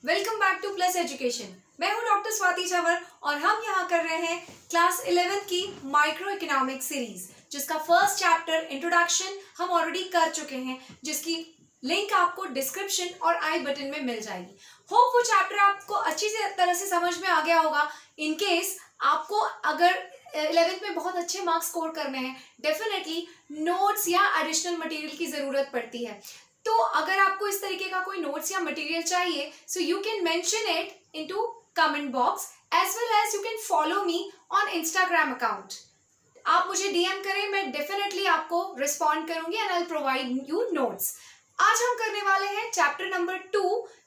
Welcome back two plus education. मैं हूं doctor Swati चवर और हम यहाँ कर रहे हैं क्लास 11 की माइक्रो इकोनॉमिक सीरीज, जिसका फर्स्ट चैप्टर इंट्रोडक्शन हम ऑलरेडी कर चुके हैं, जिसकी लिंक आपको डिस्क्रिप्शन और आई बटन में मिल जाएगी। होप वो चैप्टर आपको अच्छी तरह से समझ में आ गया होगा। इन केस आपको अगर 11th में बहुत अच्छे मार्क्स स्कोर करने हैं, डेफिनेटली नोट्स या एडिशनल मटेरियल की जरूरत पड़ती है। तो अगर आपको इस तरीके का कोई नोट्स या मटेरियल चाहिए, so you can mention it into comment box as well as you can follow me on Instagram account. आप मुझे डीएम करें, मैं डेफिनेटली आपको रिस्पॉन्ड करूंगी and I will provide you notes. आज हम करने वाले हैं chapter number 2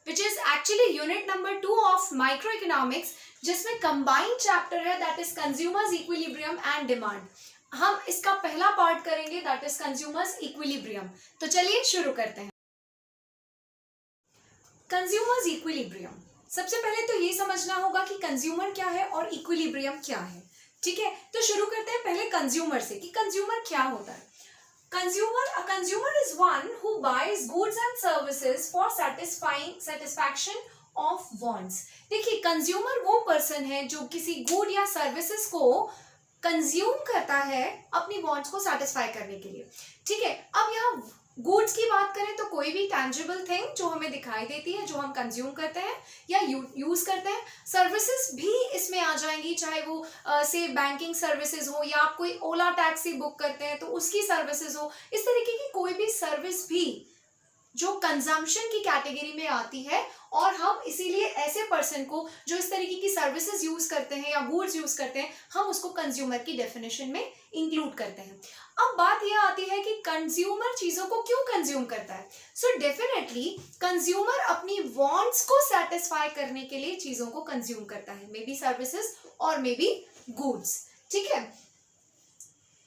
which is actually unit number 2 of microeconomics, जिसमें कंबाइंड चैप्टर है that is consumer's equilibrium and demand. हम इसका पहला पार्ट करेंगे दैट इज कंज्यूमर्स इक्विलिब्रियम। तो चलिए शुरू करते हैं। कंज्यूमर्स इक्विलिब्रियम, सबसे पहले तो ये समझना होगा कि कंज्यूमर क्या है और इक्विलिब्रियम क्या है। ठीक है, तो शुरू करते हैं पहले कंज्यूमर से कि कंज्यूमर क्या होता है। A consumer is one who buys goods and services for satisfaction of wants। देखिए, कंज्यूमर वो पर्सन है जो किसी गुड या सर्विसेज को कंज्यूम करता है अपनी वांट्स को सेटिस्फाई करने के लिए। ठीक है, अब यहाँ गुड्स की बात करें तो कोई भी टैंजिबल थिंग जो हमें दिखाई देती है, जो हम कंज्यूम करते हैं या यूज करते हैं। सर्विसेज भी इसमें आ जाएंगी, चाहे वो से बैंकिंग सर्विसेज हो या आप कोई ओला टैक्सी बुक करते हैं तो उसकी सर्विसेज हो। इस तरीके की कोई भी सर्विस भी जो कंजम्पशन की कैटेगरी में आती है, और हम इसीलिए ऐसे पर्सन को जो इस तरीके की सर्विसेज यूज करते हैं या गुड्स यूज करते हैं, हम उसको कंज्यूमर की डेफिनेशन में इंक्लूड करते हैं। अब बात यह आती है कि कंज्यूमर चीजों को क्यों कंज्यूम करता है। सो डेफिनेटली कंज्यूमर अपनी वांट्स को सेटिस्फाई करने के लिए चीजों को कंज्यूम करता है, मे बी सर्विसेज और मे बी गुड्स। ठीक है,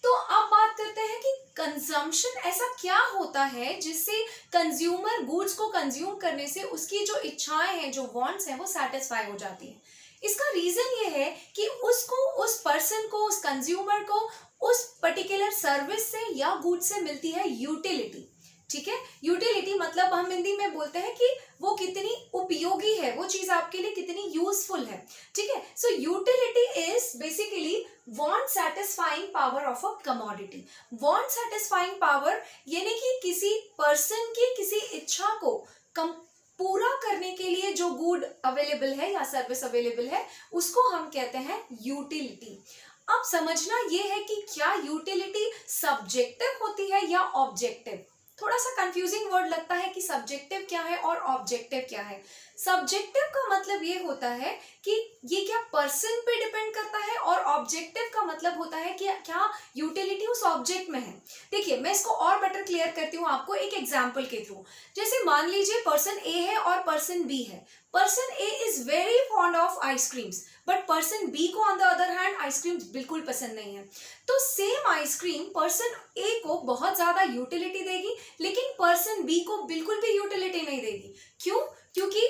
तो अब बात करते हैं कि कंजम्पशन ऐसा क्या होता है जिससे कंज्यूमर गुड्स को कंज्यूम करने से उसकी जो इच्छाएं हैं, जो वांट्स हैं, वो सेटिस्फाई हो जाती हैं। इसका रीजन ये है कि उसको, उस पर्सन को, उस कंज्यूमर को उस पर्टिकुलर सर्विस से या गुड्स से मिलती है यूटिलिटी। ठीक है, यूटिलिटी मतलब हम हिंदी में बोलते हैं कि वो कितनी उपयोगी है, वो चीज आपके लिए कितनी यूजफुल है। ठीक है, सो utility is basically want satisfying power of a commodity. Want satisfying power यानी कि किसी पर्सन की किसी इच्छा को पूरा करने के लिए जो गुड अवेलेबल है या सर्विस अवेलेबल है, उसको हम कहते हैं यूटिलिटी। अब समझना ये है कि क्या यूटिलिटी सब्जेक्टिव होती है या ऑब्जेक्टिव। थोड़ा सा कंफ्यूजिंग वर्ड लगता है कि सब्जेक्टिव क्या है और ऑब्जेक्टिव क्या है। सब्जेक्टिव का मतलब ये होता है कि ये क्या पर्सन पे डिपेंड करता है, और ऑब्जेक्टिव का मतलब होता है कि क्या यूटिलिटी उस ऑब्जेक्ट में है। देखिए, मैं इसको और बेटर क्लियर करती हूँ आपको एक एग्जांपल के थ्रू। जैसे मान लीजिए पर्सन ए है और पर्सन बी है। Person A is very fond of ice creams, but person B को on the other hand ice creams बिल्कुल पसंद नहीं है। तो सेम आइसक्रीम पर्सन ए को बहुत ज्यादा यूटिलिटी देगी, लेकिन पर्सन बी को बिल्कुल भी यूटिलिटी नहीं देगी। क्यों? क्योंकि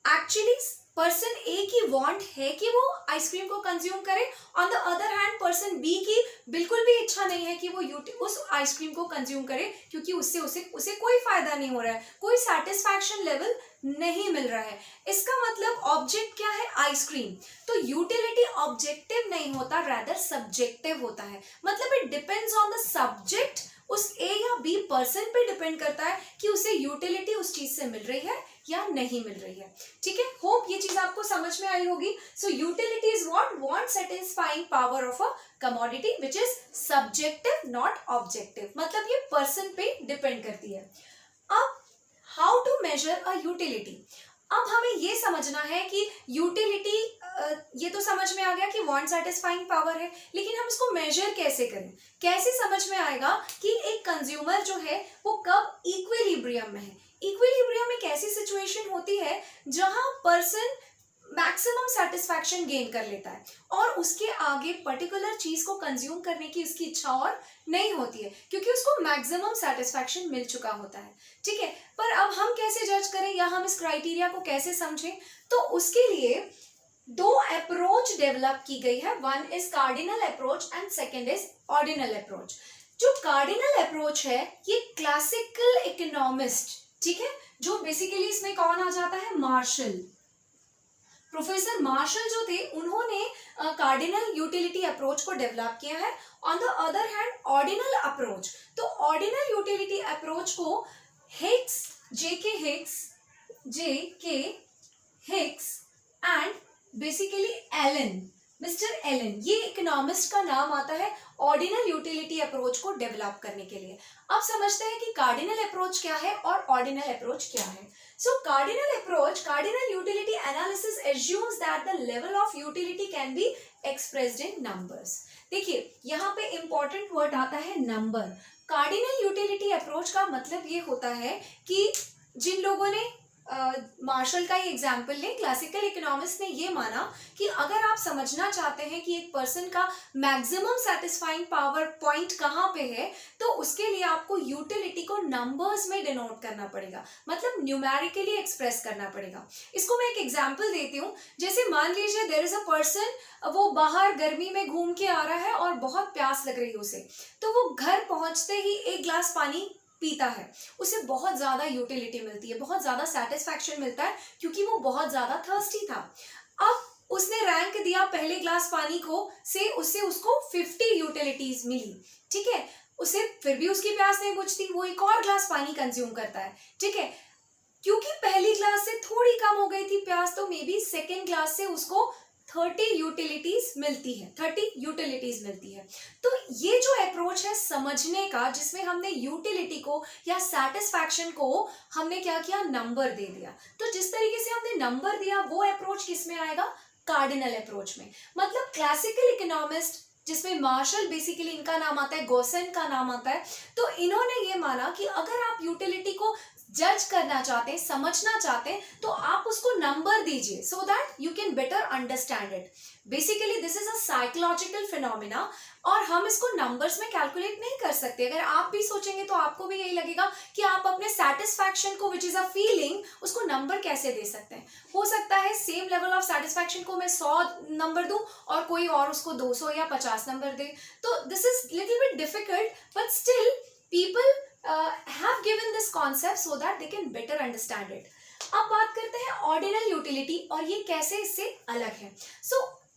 एक्चुअली पर्सन ए की वांट है कि वो आइसक्रीम को कंज्यूम करे, on the other hand person B की बिल्कुल भी इच्छा नहीं है कि वो उस आइसक्रीम को कंज्यूम करे, क्योंकि उससे उसे कोई फायदा नहीं हो रहा है, कोई सेटिस्फैक्शन लेवल नहीं मिल रहा है। इसका मतलब ऑब्जेक्ट क्या है? आइसक्रीम। तो यूटिलिटी ऑब्जेक्टिव नहीं होता, रादर सब्जेक्टिव होता है। मतलब it depends on the subject, उस ए या बी पर्सन पे डिपेंड करता है कि उसे यूटिलिटी उस चीज से मिल रही है या नहीं मिल रही है। ठीक है, होप ये चीज आपको समझ में आई होगी। So utility is what want satisfying power of a commodity which is subjective not objective. मतलब ये पर्सन पे डिपेंड करती है। अब how to measure a utility. अब हमें ये समझना है कि यूटिलिटी, ये तो समझ में आ गया कि वांट सेटिस्फाइंग पावर है, लेकिन हम इसको मेजर कैसे करें, कैसे समझ में आएगा कि एक कंज्यूमर जो है वो कब इक्विलिब्रियम में है। इक्विलिब्रियम एक ऐसी सिचुएशन होती है जहां पर्सन मैक्सिमम सेटिस्फैक्शन गेन कर लेता है और उसके आगे पर्टिकुलर चीज को कंज्यूम करने की उसकी इच्छा और नहीं होती है, क्योंकि उसको मैक्सिमम सेटिस्फैक्शन मिल चुका होता है। ठीक है, पर अब हम कैसे जज करें या हम इस क्राइटेरिया को कैसे समझें, तो उसके लिए दो अप्रोच डेवलप की गई है। One is cardinal approach and second is ordinal approach. जो कार्डिनल अप्रोच है ये क्लासिकल इकोनॉमिस्ट, ठीक है, जो बेसिकली इसमें कौन आ जाता है? मार्शल। प्रोफेसर मार्शल जो थे उन्होंने कार्डिनल यूटिलिटी अप्रोच को डेवलप किया है। On the other hand ordinal approach, तो ऑर्डिनल यूटिलिटी अप्रोच को Hicks, J K Hicks and basically Allen, mister Allen, ये इकोनॉमिस्ट का नाम आता है ऑर्डिनल यूटिलिटी अप्रोच को डेवलप करने के लिए। अब समझते हैं कि कार्डिनल अप्रोच क्या है और ऑर्डिनल अप्रोच क्या है। So cardinal approach, cardinal utility analysis assumes that the level of utility can be expressed in numbers. देखिए यहाँ पे important word आता है number। cardinal utility approach का मतलब ये होता है कि जिन लोगों ने मार्शल का ही एग्जाम्पल लें, क्लासिकल इकोनॉमिस्ट ने ये माना कि अगर आप समझना चाहते हैं कि एक पर्सन का मैक्सिमम सेटिस्फाइंग पावर पॉइंट कहाँ पे है, तो उसके लिए आपको यूटिलिटी को नंबर्स में डिनोट करना पड़ेगा, मतलब न्यूमेरिकली एक्सप्रेस करना पड़ेगा। इसको मैं एक एग्जाम्पल देती हूँ। जैसे मान लीजिए देयर इज अ पर्सन, वो बाहर गर्मी में घूम के आ रहा है और बहुत प्यास लग रही है उसे, तो वो घर पहुंचते ही एक ग्लास पानी पीता है, उसे बहुत ज्यादा यूटिलिटी मिलती है, बहुत ज्यादा सेटिस्फैक्शन मिलता है क्योंकि वो बहुत ज्यादा थर्स्टी था। अब उसने रैंक दिया पहले ग्लास पानी को से, उससे उसको 50 यूटिलिटीज मिली, ठीक है। उसे फिर भी उसकी प्यास नहीं बुझती, वो एक और ग्लास पानी कंज्यूम करता है, ठीक है। क्योंकि पहली ग्लास से थोड़ी कम हो गई थी प्यास, तो मे बी सेकेंड ग्लास से उसको 30 यूटिलिटीज मिलती है, 30 यूटिलिटीज मिलती है। तो ये जो अप्रोच है समझने का, जिसमें हमने यूटिलिटी को या सेटिस्फैक्शन को हमने क्या किया, नंबर दे दिया। तो जिस तरीके से हमने नंबर दिया वो अप्रोच किस में आएगा, कार्डिनल अप्रोच में। मतलब क्लासिकल इकोनॉमिस्ट जिसमें मार्शल बेसिकली इनका नाम आता है, गोसेन का नाम आता है, तो इन्होंने ये माना कि अगर आप यूटिलिटी को जज करना चाहते हैं, समझना चाहते हैं, तो आप उसको नंबर दीजिए so that you can better understand it. Basically this is a psychological phenomena और हम इसको नंबर्स में कैलकुलेट नहीं कर सकते। अगर आप भी सोचेंगे तो आपको भी यही लगेगा कि आप अपने सेटिस्फैक्शन को, विच इज अ फीलिंग, उसको नंबर कैसे दे सकते हैं। हो सकता है सेम लेवल ऑफ सेटिस्फैक्शन को मैं 100 नंबर दूं और कोई और उसको 200 या 50 नंबर दे, तो this is little bit difficult, but still people have given this concept so that they can better understand it. अब बात करते हैं ऑर्डिनल यूटिलिटी और ये कैसे इससे अलग है।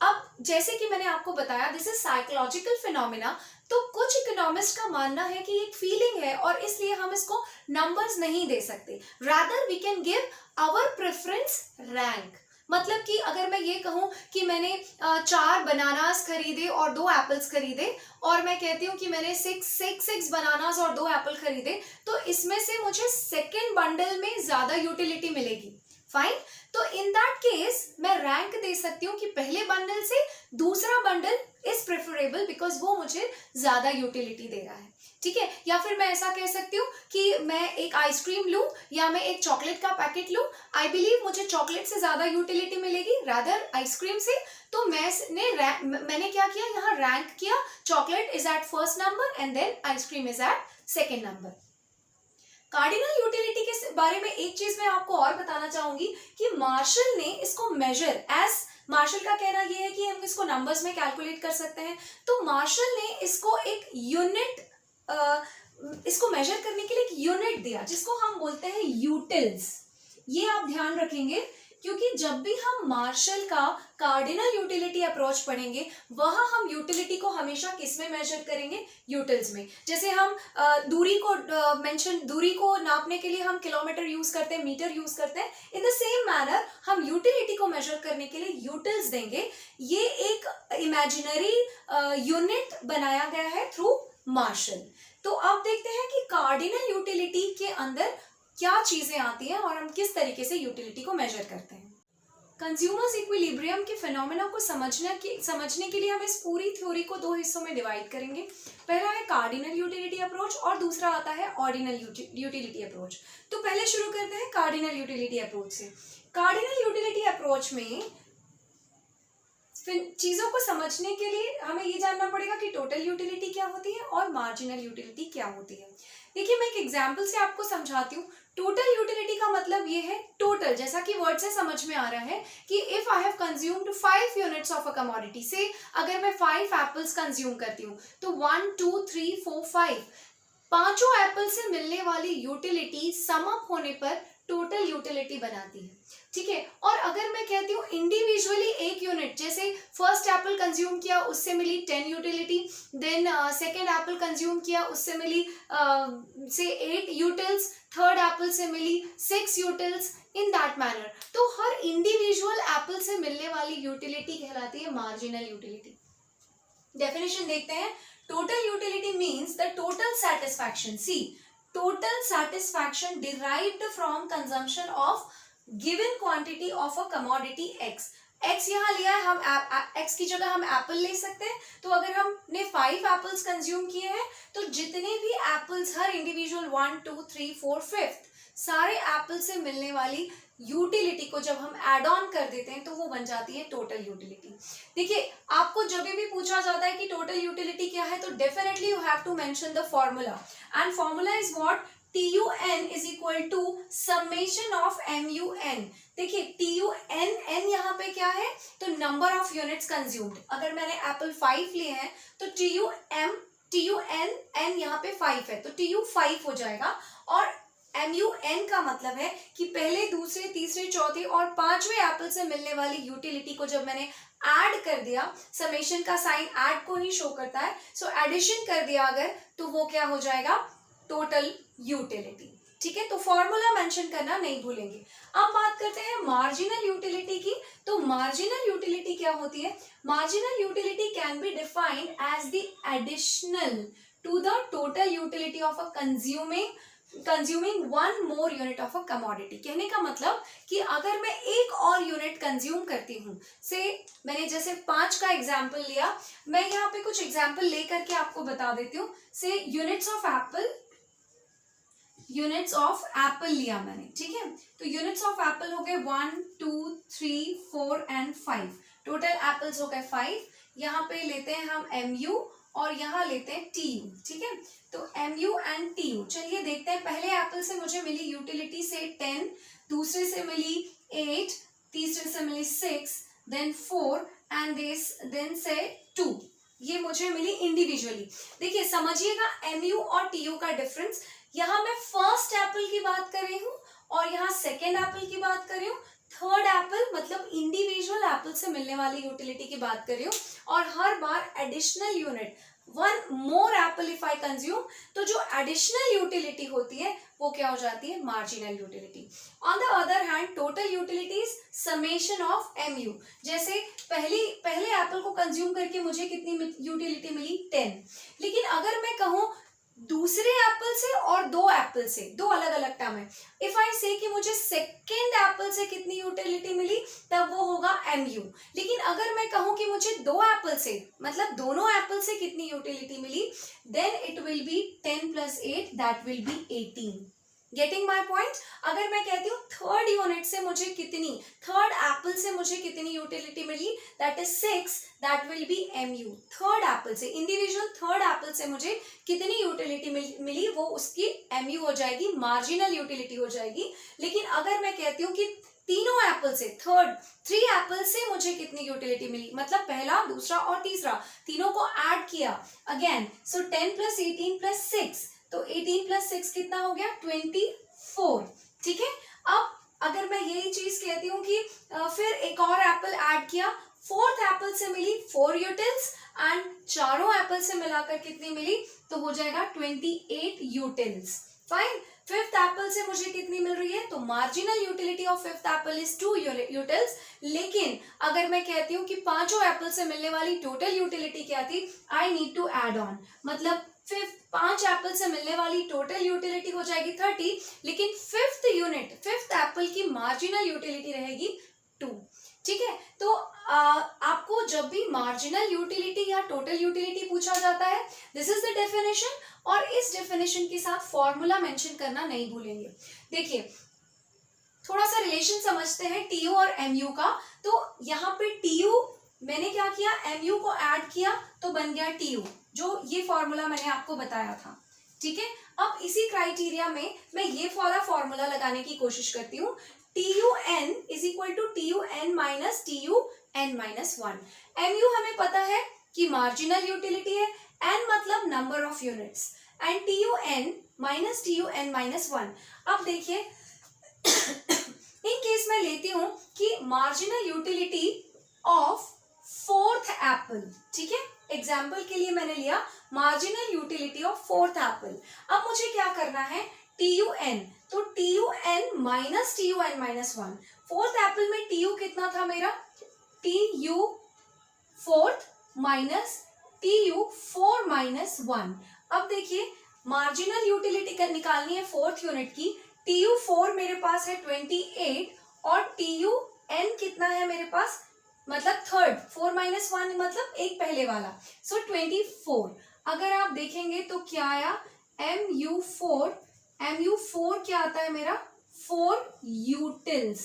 अब जैसे कि मैंने आपको बताया, दिस इज साइकोलॉजिकल फिनोमिना, तो कुछ इकोनॉमिस्ट का मानना है कि एक फीलिंग है और इसलिए हम इसको नंबर्स नहीं दे सकते, rather we can give our preference rank. मतलब कि अगर मैं ये कहूं कि मैंने 4 बनानास खरीदे और 2 एप्पल्स खरीदे, और मैं कहती हूँ कि मैंने 6 बनानास और 2 एप्पल खरीदे, तो इसमें से मुझे सेकेंड बंडल में ज्यादा यूटिलिटी मिलेगी, फाइन। तो इन दैट केस मैं रैंक दे सकती हूँ कि पहले बंडल से दूसरा बंडल इज प्रेफरेबल बिकॉज वो मुझे ज्यादा यूटिलिटी दे रहा है, ठीक है। या फिर मैं ऐसा कह सकती हूँ कि मैं एक आइसक्रीम लूं या मैं एक चॉकलेट का पैकेट लूं, आई बिलीव मुझे चॉकलेट से ज्यादा यूटिलिटी मिलेगी रादर आइसक्रीम से, तो मैंने क्या किया, यहाँ रैंक किया, chocolate is at first number and then ice cream is at second number. Cardinal utility के बारे में एक चीज मैं आपको और बताना चाहूंगी कि मार्शल ने इसको मेजर एज, मार्शल का कहना यह है कि हम इसको नंबर्स में कैलकुलेट कर सकते हैं, तो मार्शल ने इसको एक यूनिट, इसको मेजर करने के लिए एक यूनिट दिया जिसको हम बोलते हैं यूटिल्स। ये आप ध्यान रखेंगे क्योंकि जब भी हम मार्शल का कार्डिनल यूटिलिटी अप्रोच पढ़ेंगे वहां हम यूटिलिटी को हमेशा किस में मेजर करेंगे, यूटिल्स में। जैसे हम दूरी को नापने के लिए हम किलोमीटर यूज करते हैं, मीटर यूज करते हैं, इन द सेम मैनर हम यूटिलिटी को मेजर करने के लिए यूटिल्स देंगे। ये एक इमेजिनरी यूनिट बनाया गया है थ्रू मार्शल। तो अब देखते हैं कि कार्डिनल यूटिलिटी के अंदर क्या चीजें आती हैं और हम किस तरीके से यूटिलिटी को मेजर करते हैं। कंज्यूमर्स इक्विलिब्रियम के फिनोमेना को समझने के लिए हम इस पूरी थ्योरी को 2 हिस्सों में डिवाइड करेंगे। पहला है कार्डिनल यूटिलिटी अप्रोच और दूसरा आता है ऑर्डिनल यूटिलिटी अप्रोच। तो पहले शुरू करते हैं कार्डिनल यूटिलिटी अप्रोच से। कार्डिनल यूटिलिटी अप्रोच में चीजों को समझने के लिए हमें ये जानना पड़ेगा कि टोटल यूटिलिटी क्या होती है और मार्जिनल यूटिलिटी क्या होती है। देखिए मैं एक एग्जांपल से आपको समझाती हूँ। टोटल यूटिलिटी का मतलब ये है टोटल, जैसा कि वर्ड से समझ में आ रहा है कि if I have consumed 5 units of a commodity, से अगर मैं 5 एप्पल्स कंज्यूम करती हूँ तो 1 2 3 4 5 पांचों एप्पल से मिलने वाली यूटिलिटी सम अप होने पर टोटल यूटिलिटी बनाती है, ठीक है। और अगर मैं कहती हूँ इंडिविजुअली एक यूनिट, जैसे फर्स्ट एप्पल कंज्यूम किया उससे मिली 10 utility, then second apple consume किया उससे मिली से 8 यूटिल्स, थर्ड एप्पल से मिली 6 यूटिल्स, इन दैट मैनर। तो हर इंडिविजुअल एप्पल से मिलने वाली यूटिलिटी कहलाती है मार्जिनल यूटिलिटी। डेफिनेशन देखते हैं। Total utility means the total satisfaction, see total satisfaction derived from consumption of given quantity of a commodity X. X यहाँ लिया है, हम एक्स की जगह हम एप्पल ले सकते हैं। तो अगर हमने 5 एप्पल्स कंज्यूम किए हैं तो जितने भी एप्पल्स, हर इंडिविजुअल 1 2 3 4 5 सारे एप्पल से मिलने वाली यूटिलिटी को जब हम एड ऑन कर देते हैं तो वो बन जाती है टोटल यूटिलिटी। देखिए, आपको जब भी पूछा जाता है कि टोटल यूटिलिटी क्या है तो definitely you have to mention the formula, and formula is what, TUN is equal to summation of MUN। देखिए TUN यहाँ पे क्या है, तो नंबर ऑफ यूनिट्स कंज्यूम्ड। अगर मैंने एप्पल 5 लिए हैं तो TUN यहाँ पे 5 है तो TU 5 हो जाएगा। और MUN का मतलब है कि पहले, दूसरे, तीसरे, चौथे और 5वें एप्पल से मिलने वाली यूटिलिटी को जब मैंने ऐड कर दिया, समेशन का साइन ऐड को ही शो करता है, सो एडिशन कर दिया अगर, तो वो क्या हो जाएगा, टोटल यूटिलिटी, ठीक है। तो फॉर्मूला मेंशन करना नहीं भूलेंगे। अब बात करते हैं मार्जिनल यूटिलिटी की। तो मार्जिनल यूटिलिटी क्या होती है? Marginal utility can be defined as the additional to the total utility of a consuming one more unit of a commodity. कहने का मतलब कि अगर मैं एक और यूनिट कंज्यूम करती हूँ, से मैंने जैसे 5 का एग्जाम्पल लिया, मैं यहाँ पे कुछ एग्जाम्पल लेकर के आपको बता देती हूँ। से यूनिट्स ऑफ एप्पल लिया मैंने, ठीक है। तो यूनिट्स ऑफ एप्पल हो गए 1 2 3 4 एंड 5, टोटल एप्पल्स हो गए 5। यहाँ पे लेते हैं हम MU और यहाँ लेते हैं TU, ठीक है। तो MU एंड TU, चलिए देखते हैं। पहले एप्पल से मुझे मिली यूटिलिटी से 10, दूसरे से मिली 8, तीसरे से मिली 6, देन 4 एंड देन से 2, ये मुझे मिली इंडिविजुअली। देखिए समझिएगा MU और TU का डिफरेंस। यहाँ मैं फर्स्ट एप्पल की बात कर रही हूँ और यहाँ सेकेंड एप्पल की बात कर रही हूँ। थर्ड एप्पल मतलब इंडिविजुअल एप्पल से मिलने वाली यूटिलिटी की बात कर रही हूँ। और हर बार additional unit, one more apple if I consume, तो जो एडिशनल यूटिलिटी होती है वो क्या हो जाती है, marginal utility. On the other hand total utility is summation of MU। जैसे पहले एप्पल को कंज्यूम करके मुझे कितनी यूटिलिटी मिली, 10। लेकिन अगर मैं कहूँ दूसरे एप्पल से और 2 एप्पल से, 2 अलग अलग टर्म है, इफ आई से कि मुझे सेकेंड एप्पल से कितनी यूटिलिटी मिली, तब वो होगा MU। लेकिन अगर मैं कहूँ कि मुझे 2 एप्पल से, मतलब दोनों एप्पल से कितनी यूटिलिटी मिली, then it will be 10 + 8, that will be 18। Getting my point? अगर मैं कहती हूँ थर्ड यूनिट से मुझे कितनी, थर्ड एप्पल से मुझे कितनी यूटिलिटी मिली, that is 6, that will be MU। Third apple से, इंडिविजुअल थर्ड एप्पल से मुझे कितनी यूटिलिटी मिली, वो उसकी MU हो जाएगी, मार्जिनल यूटिलिटी हो जाएगी। लेकिन अगर मैं कहती हूँ कि तीनों एप्पल से, 3 एप्पल से मुझे कितनी यूटिलिटी मिली, मतलब पहला, दूसरा और तीसरा, तीनों को ऐड किया अगेन, सो 10 + 18 + 6, तो 18 + 6 कितना हो गया, 24, ठीक है। अब अगर मैं यही चीज कहती हूँ कि फिर एक और एप्पल ऐड किया, फोर्थ एप्पल से मिली 4 यूटिल्स एंड चारों एप्पल से मिलाकर कितनी मिली, तो हो जाएगा 28 यूटिल्स। फाइन। फिफ्थ एप्पल से मुझे कितनी मिल रही है, तो marginal utility of fifth Apple is 2 utils. लेकिन अगर मैं कहती हूँ कि पांचों एप्पल से मिलने वाली टोटल यूटिलिटी क्या थी, I need to add on, मतलब 5 एप्पल से मिलने वाली टोटल यूटिलिटी हो जाएगी 30, लेकिन फिफ्थ एप्पल की मार्जिनल यूटिलिटी रहेगी 2, ठीक है। तो आपको जब भी मार्जिनल यूटिलिटी या टोटल यूटिलिटी पूछा जाता है, दिस इज द डेफिनेशन, और इस डेफिनेशन के साथ फॉर्मूला मेंशन करना नहीं भूलेंगे। देखिए थोड़ा सा रिलेशन समझते हैं TU और MU का। तो यहाँ पे TU मैंने क्या किया, MU को ऐड किया तो बन गया TU, जो ये फॉर्मूला मैंने आपको बताया था, ठीक है। अब इसी क्राइटेरिया में मैं ये वाला फॉर्मूला लगाने की कोशिश करती हूँ, TUN = TUN - TUN-1। MU हमें पता है कि मार्जिनल यूटिलिटी है, N मतलब number of units, and TUN - TUN-1। अब देखिए इन केस मैं लेती हूं कि marginal utility of fourth Apple, ठीक है, एग्जाम्पल के लिए मैंने लिया marginal utility of fourth Apple. अब मुझे क्या करना है, TUN, तो TUN minus TUN minus 1। Fourth Apple में TU कितना था मेरा, TU fourth minus TU 4 minus 1। अब देखिए मार्जिनल यूटिलिटी निकालनी है फोर्थ यूनिट की, TU 4 मेरे पास है 28 और TUN कितना है मेरे पास, मतलब थर्ड, 4 माइनस 1 मतलब एक पहले वाला, सो 24। अगर आप देखेंगे तो क्या आया, MU4 क्या आता है मेरा, 4 यूटिल्स,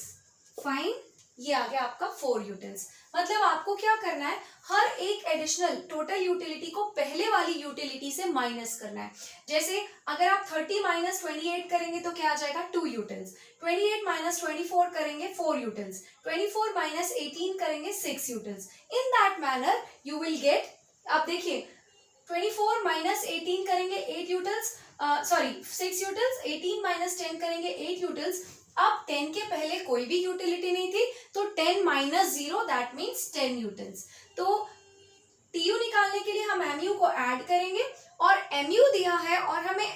फाइन, ये आ गया आपका 4 यूटिल्स। मतलब आपको क्या करना है, हर एक एडिशनल टोटल यूटिलिटी को पहले वाली यूटिलिटी से माइनस करना है। जैसे अगर आप 30 माइनस 28 करेंगे तो क्या आ जाएगा, 2 यूटिल्स, 28 माइनस 24 करेंगे 4 यूटिल्स, 24 माइनस 18 करेंगे 6 utils. In that manner you will get, अब देखिए 24 माइनस 18 करेंगे 8 यूटिल्स, सॉरी 6 यूटिल्स, 18 माइनस 10 करेंगे 8 यूटिल्स। अब 10 के पहले कोई भी यूटिलिटी नहीं थी, तो 10 माइनस 0 दैट मीन्स 10 यूटिल्स। तो TU निकालने के लिए हम MU को ऐड करेंगे और MU दिया है और हमें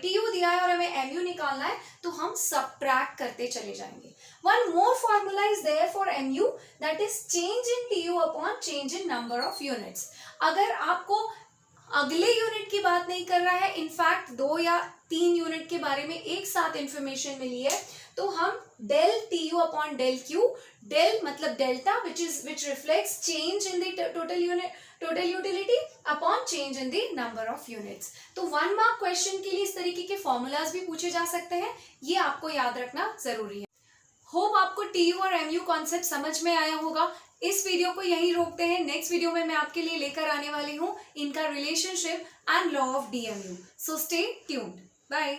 TU दिया है और हमें MU निकालना है, तो हम सबट्रैक्ट करते चले जाएंगे। One more formula is there for MU, that is change in TU upon change in number of units। अगर आपको अगले यूनिट की बात नहीं कर रहा है, इनफैक्ट 2 या 3 यूनिट के बारे में एक साथ इंफॉर्मेशन मिली है, तो हम del TU upon del Q, del मतलब delta which reflects change in the total utility upon change in the number of units। तो 1 मार्क क्वेश्चन के लिए इस तरीके के फॉर्मूलाज भी पूछे जा सकते हैं, ये आपको याद रखना जरूरी है। होप आपको TU और MU कॉन्सेप्ट समझ में आया होगा। इस वीडियो को यहीं रोकते हैं, नेक्स्ट वीडियो में मैं आपके लिए लेकर आने वाली हूँ इनका relationship and law of DMU। So stay tuned, bye.